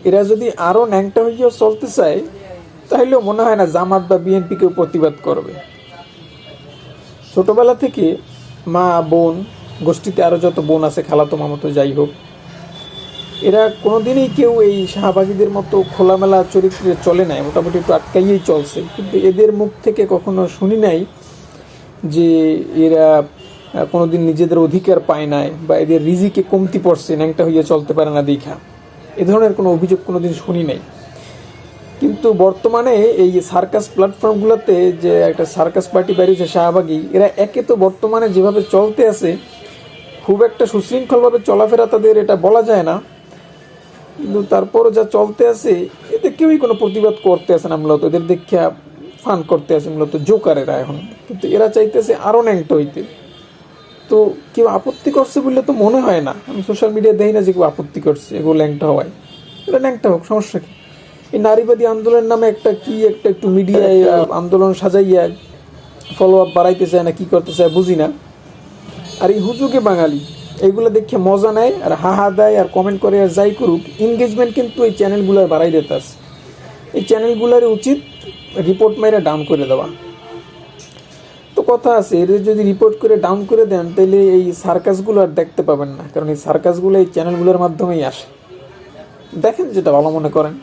এরা যদি আরও ন্যাংটা হইয়াও চলতে চায় তাহলেও মনে হয় না জামাত বা বিএনপিকেও প্রতিবাদ করবে। ছোটবেলা থেকে মা বোন গোষ্ঠীতে আরও যত বোন আছে, খালাতো মামাতো যাই হোক, এরা কোনোদিনই কেউ এই শাহবাগীদের মতো খোলামেলা চরিত্রে চলে নাই, মোটামুটি একটু আটকাইয়েই চলছে। কিন্তু এদের মুখ থেকে কখনো শুনি নাই যে এরা কোনোদিন নিজেদের অধিকার পায় নাই বা এদের রিজিকে কমতি পড়ছে, ন্যাংটা হইয়া চলতে পারে না দেখা, এ ধরনের কোনো অভিযোগ কোনোদিন শুনি নাই। কিন্তু বর্তমানে এই সার্কাস প্ল্যাটফর্মগুলোতে যে একটা সার্কাস পার্টি বেরিয়েছে শাহবাগী, এরা একে তো বর্তমানে যেভাবে চলতে আছে খুব একটা সুশৃঙ্খলভাবে চলাফেরা তাদের, এটা বলা যায় না, কিন্তু তারপরও যা চলতে আছে এতে কেউই কোনো প্রতিবাদ করতে আসে না। মূলত এদের দেখা ফান করতে আসে মূলত জোকারেরা এখন, কিন্তু এরা চাইতেছে আরও ন্যাংটা হইতে। তো কেউ আপত্তি করছে বললে তো মনে হয় না, আমি সোশ্যাল মিডিয়া দেখি না যে কেউ আপত্তি করছে এগুলো ল্যাংটা হওয়ায়। এটা ল্যাংটা হোক, সমস্যা কি? এই নারীবাদী আন্দোলনের নামে একটু মিডিয়ায় আন্দোলন সাজাইয়া ফলো আপ বাড়াইতে চায় না কি করতে চায় বুঝি না। আর এই হুজুগে বাঙালি এইগুলো দেখে মজা নেয় আর হাহা দেয় আর কমেন্ট করে আর যাই করুক, এনগেজমেন্ট কিন্তু এই চ্যানেলগুলোর বাড়াই দিতে আছে। এই চ্যানেলগুলোর উচিত রিপোর্ট মেরে ডাউন করে দেওয়া। তো কথা আছে, এদের যদি রিপোর্ট করে ডাউন করে দেন তাহলে এই সার্কাসগুলো আর দেখতে পাবেন না, কারণ এই সার্কাসগুলো এই চ্যানেলগুলোর মাধ্যমেই আসে। দেখেন যেটা ভালো মনে করেন।